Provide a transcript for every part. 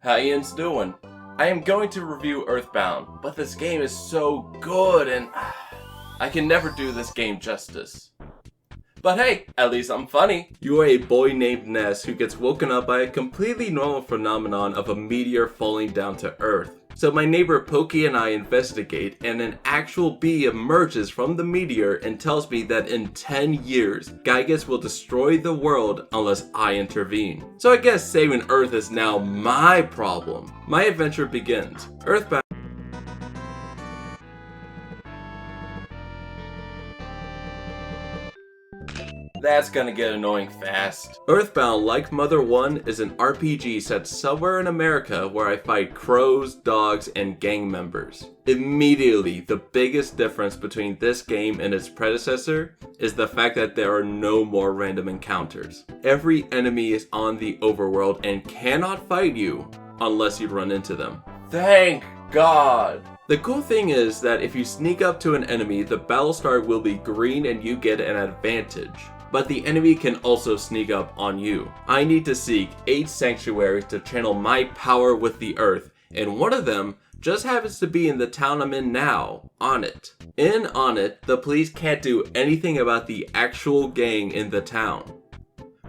How Ian's doing? I am going to review Earthbound, but this game is so good and I can never do this game justice. But hey, at least I'm funny. You are a boy named Ness who gets woken up by a completely normal phenomenon of a meteor falling down to Earth. So my neighbor Pokey and I investigate, and an actual bee emerges from the meteor and tells me that in 10 years, Gygas will destroy the world unless I intervene. So I guess saving Earth is now my problem. My adventure begins. Earthbound. That's gonna get annoying fast. Earthbound, like Mother 1, is an RPG set somewhere in America where I fight crows, dogs, and gang members. Immediately, the biggest difference between this game and its predecessor is the fact that there are no more random encounters. Every enemy is on the overworld and cannot fight you unless you run into them. Thank God! The cool thing is that if you sneak up to an enemy, the battle star will be green and you get an advantage. But the enemy can also sneak up on you. I need to seek 8 sanctuaries to channel my power with the earth, and one of them just happens to be in the town I'm in now, Onnit. In Onnit, the police can't do anything about the actual gang in the town.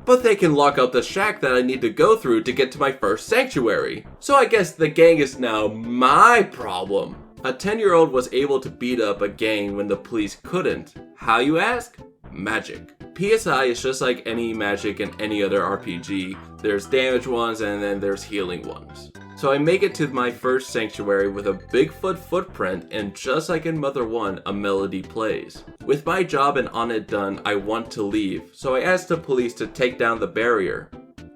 But they can lock out the shack that I need to go through to get to my first sanctuary. So I guess the gang is now my problem. A 10-year-old was able to beat up a gang when the police couldn't. How, you ask? Magic. PSI is just like any magic in any other RPG. There's damage ones and then there's healing ones. So I make it to my first sanctuary with a Bigfoot footprint, and just like in Mother 1, a melody plays. With my job and Onnit done, I want to leave, so I ask the police to take down the barrier.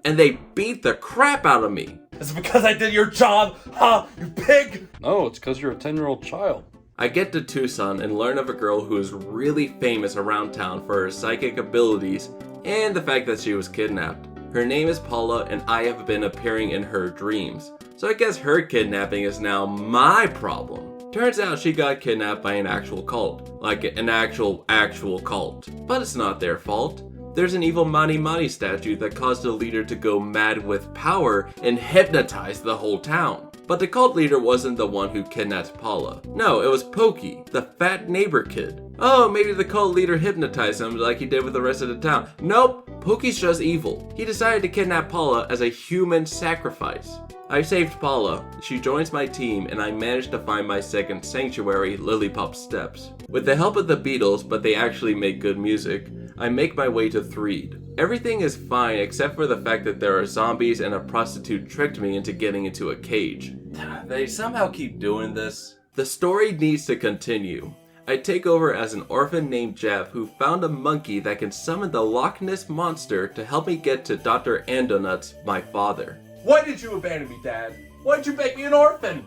And they beat the crap out of me. It's because I did your job, huh, you pig? No, it's because you're a 10-year-old child. I get to Tucson and learn of a girl who is really famous around town for her psychic abilities and the fact that she was kidnapped. Her name is Paula and I have been appearing in her dreams. So I guess her kidnapping is now my problem. Turns out she got kidnapped by an actual cult. Like an actual cult. But it's not their fault. There's an evil Mani Mani statue that caused the leader to go mad with power and hypnotize the whole town. But the cult leader wasn't the one who kidnapped Paula. No, it was Pokey, the fat neighbor kid. Oh, maybe the cult leader hypnotized him like he did with the rest of the town. Nope, Pokey's just evil. He decided to kidnap Paula as a human sacrifice. I saved Paula, she joins my team, and I managed to find my second sanctuary, Lillipop Steps. With the help of the Beatles, but they actually make good music, I make my way to Threed. Everything is fine except for the fact that there are zombies and a prostitute tricked me into getting into a cage. They somehow keep doing this. The story needs to continue. I take over as an orphan named Jeff who found a monkey that can summon the Loch Ness Monster to help me get to Dr. Andonuts, my father. Why did you abandon me, Dad? Why'd you make me an orphan?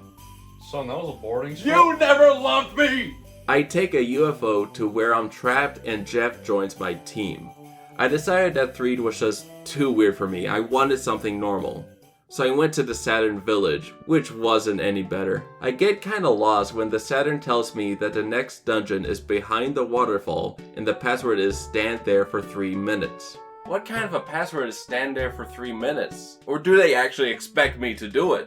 Son, that was a boarding school. You never loved me! I take a UFO to where I'm trapped and Jeff joins my team. I decided that Threed was just too weird for me. I wanted something normal. So I went to the Saturn Village, which wasn't any better. I get kinda lost when the Saturn tells me that the next dungeon is behind the waterfall and the password is stand there for 3 minutes. What kind of a password is stand there for 3 minutes? Or do they actually expect me to do it?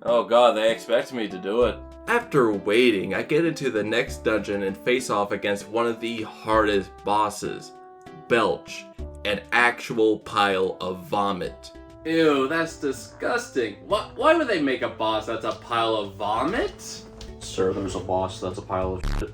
Oh god, they expect me to do it. After waiting, I get into the next dungeon and face off against one of the hardest bosses. Belch, an actual pile of vomit. Ew, that's disgusting. Why would they make a boss that's a pile of vomit? Sir, there's a boss that's a pile of shit.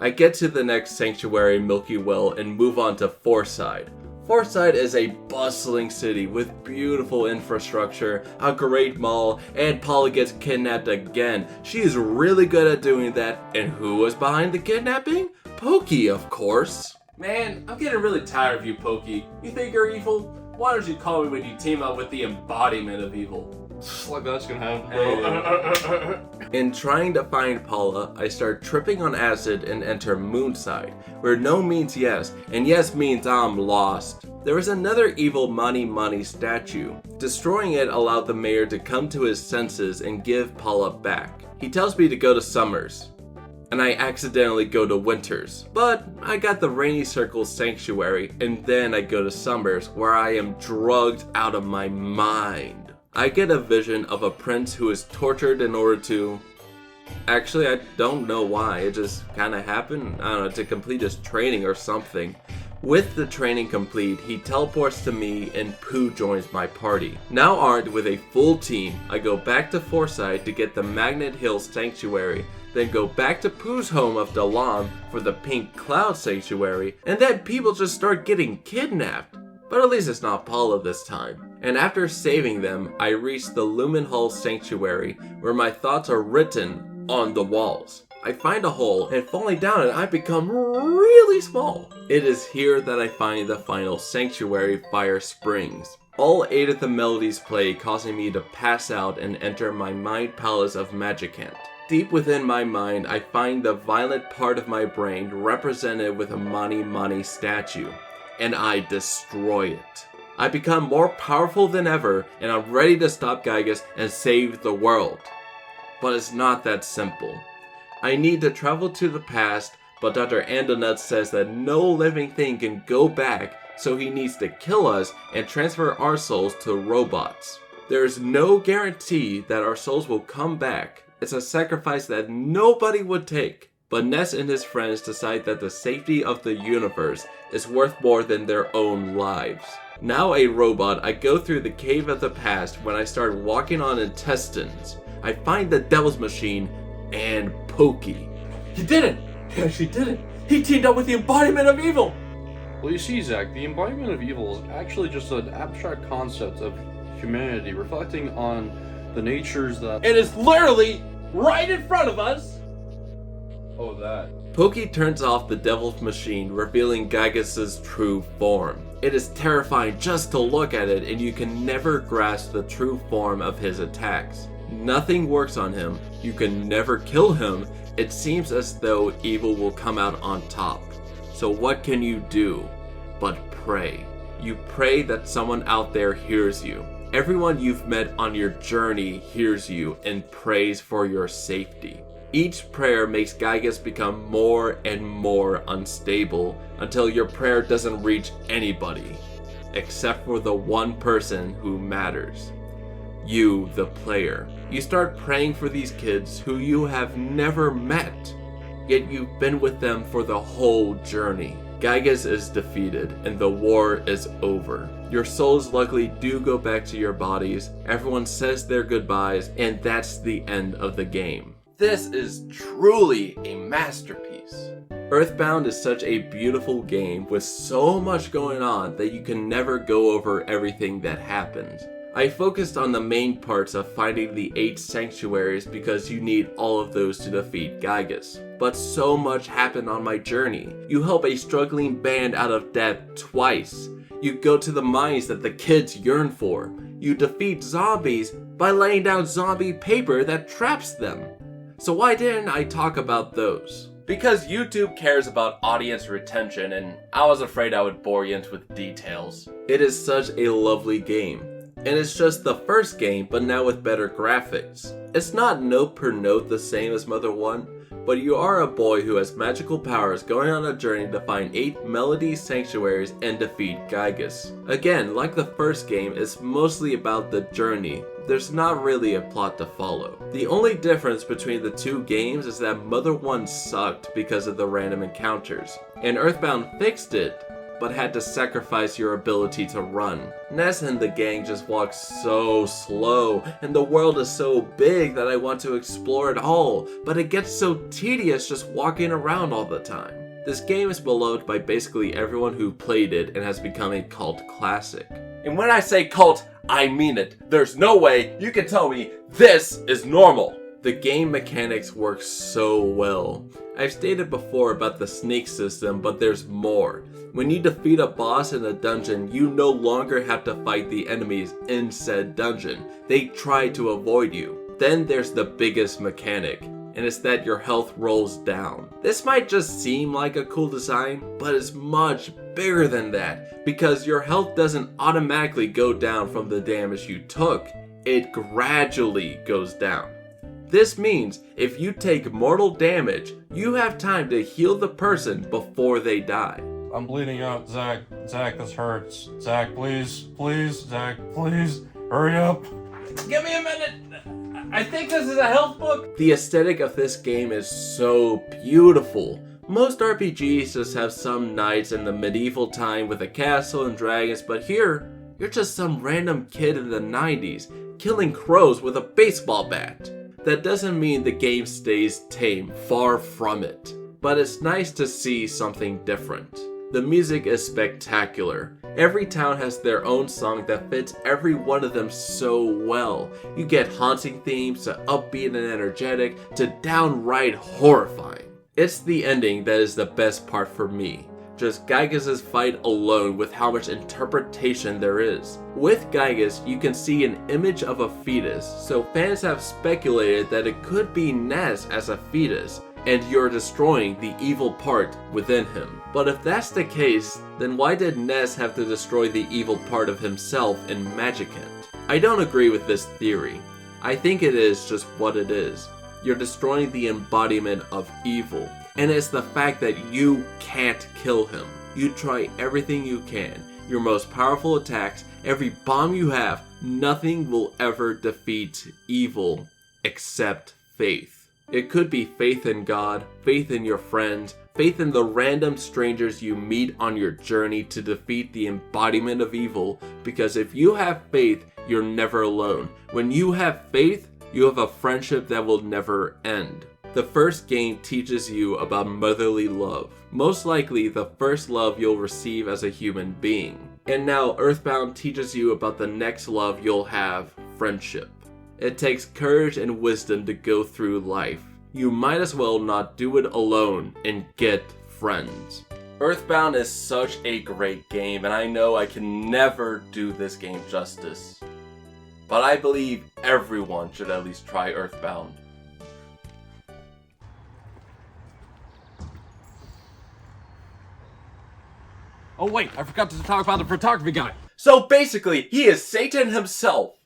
I get to the next sanctuary, Milky Well, and move on to Fourside. Fourside is a bustling city with beautiful infrastructure, a great mall, and Paula gets kidnapped again. She is really good at doing that, and who was behind the kidnapping? Pokey, of course. Man, I'm getting really tired of you, Pokey. You think you're evil? Why don't you call me when you team up with the embodiment of evil? Like that's gonna happen, bro. In trying to find Paula, I start tripping on acid and enter Moonside, where no means yes, and yes means I'm lost. There is another evil Mani Mani statue. Destroying it allowed the mayor to come to his senses and give Paula back. He tells me to go to Summers, and I accidentally go to Winters. But I got the Rainy Circle Sanctuary, and then I go to Summers, where I am drugged out of my mind. I get a vision of a prince who is tortured in order to... Actually, I don't know why. It just kind of happened. I don't know, to complete his training or something. With the training complete, he teleports to me and Pooh joins my party. Now armed with a full team, I go back to Forsyth to get the Magnet Hill Sanctuary, then go back to Pooh's home of Dalam for the Pink Cloud Sanctuary, and then people just start getting kidnapped. But at least it's not Paula this time. And after saving them, I reach the Lumen Hall Sanctuary, where my thoughts are written on the walls. I find a hole, and falling down it, I become really small. It is here that I find the final sanctuary, Fire Springs. All 8 of the melodies play, causing me to pass out and enter my mind palace of Magicant. Deep within my mind, I find the violent part of my brain represented with a Mani Mani statue, and I destroy it. I become more powerful than ever, and I'm ready to stop Gygus and save the world. But it's not that simple. I need to travel to the past, but Dr. Andonut says that no living thing can go back, so he needs to kill us and transfer our souls to robots. There is no guarantee that our souls will come back. It's a sacrifice that nobody would take. But Ness and his friends decide that the safety of the universe is worth more than their own lives. Now a robot, I go through the cave of the past when I start walking on intestines. I find the Devil's Machine and Pokey. He did it! He actually did it! He teamed up with the embodiment of evil! Well, you see, Zach, the embodiment of evil is actually just an abstract concept of humanity reflecting on the natures that... It is literally right in front of us! Oh, that. Pokey turns off the Devil's Machine, revealing Gygus' true form. It is terrifying just to look at it, and you can never grasp the true form of his attacks. Nothing works on him, you can never kill him, it seems as though evil will come out on top. So what can you do but pray? You pray that someone out there hears you. Everyone you've met on your journey hears you and prays for your safety. Each prayer makes Gygus become more and more unstable until your prayer doesn't reach anybody, except for the one person who matters. You, the player. You start praying for these kids who you have never met, yet you've been with them for the whole journey. Gygus is defeated, and the war is over. Your souls luckily do go back to your bodies, everyone says their goodbyes, and that's the end of the game. This is truly a masterpiece. Earthbound is such a beautiful game with so much going on that you can never go over everything that happens. I focused on the main parts of finding the 8 sanctuaries because you need all of those to defeat Gygus. But so much happened on my journey. You help a struggling band out of death twice. You go to the mines that the kids yearn for. You defeat zombies by laying down zombie paper that traps them. So why didn't I talk about those? Because YouTube cares about audience retention, and I was afraid I would bore you with details. It is such a lovely game. And it's just the first game, but now with better graphics. It's not note per note the same as Mother 1, but you are a boy who has magical powers going on a journey to find 8 melody sanctuaries and defeat Gygus. Again, like the first game, it's mostly about the journey. There's not really a plot to follow. The only difference between the 2 games is that Mother 1 sucked because of the random encounters, and Earthbound fixed it, but had to sacrifice your ability to run. Ness and the gang just walk so slow, and the world is so big that I want to explore it all, but it gets so tedious just walking around all the time. This game is beloved by basically everyone who played it and has become a cult classic. And when I say cult, I mean it. There's no way you can tell me this is normal. The game mechanics work so well. I've stated before about the sneak system, but there's more. When you defeat a boss in a dungeon, you no longer have to fight the enemies in said dungeon. They try to avoid you. Then there's the biggest mechanic, and it's that your health rolls down. This might just seem like a cool design, but it's much bigger than that, because your health doesn't automatically go down from the damage you took. It gradually goes down. This means if you take mortal damage, you have time to heal the person before they die. I'm bleeding out, Zach. Zach, this hurts. Zach, please. Please, Zach, please. Hurry up. Give me a minute. I think this is a health book. The aesthetic of this game is so beautiful. Most RPGs just have some knights in the medieval time with a castle and dragons, but here, you're just some random kid in the 90s killing crows with a baseball bat. That doesn't mean the game stays tame, far from it. But it's nice to see something different. The music is spectacular. Every town has their own song that fits every one of them so well. You get haunting themes to upbeat and energetic to downright horrifying. It's the ending that is the best part for me. Just Gygas' fight alone with how much interpretation there is. With Gygas, you can see an image of a fetus, so fans have speculated that it could be Ness as a fetus, and you're destroying the evil part within him. But if that's the case, then why did Ness have to destroy the evil part of himself in Magicant? I don't agree with this theory. I think it is just what it is. You're destroying the embodiment of evil, and it's the fact that you can't kill him. You try everything you can, your most powerful attacks, every bomb you have, nothing will ever defeat evil except faith. It could be faith in God, faith in your friends, faith in the random strangers you meet on your journey to defeat the embodiment of evil, because if you have faith, you're never alone. When you have faith, you have a friendship that will never end. The first game teaches you about motherly love, most likely the first love you'll receive as a human being. And now Earthbound teaches you about the next love you'll have, friendship. It takes courage and wisdom to go through life. You might as well not do it alone and get friends. Earthbound is such a great game, and I know I can never do this game justice. But I believe everyone should at least try Earthbound. Oh wait, I forgot to talk about the photography guy. So basically, he is Satan himself.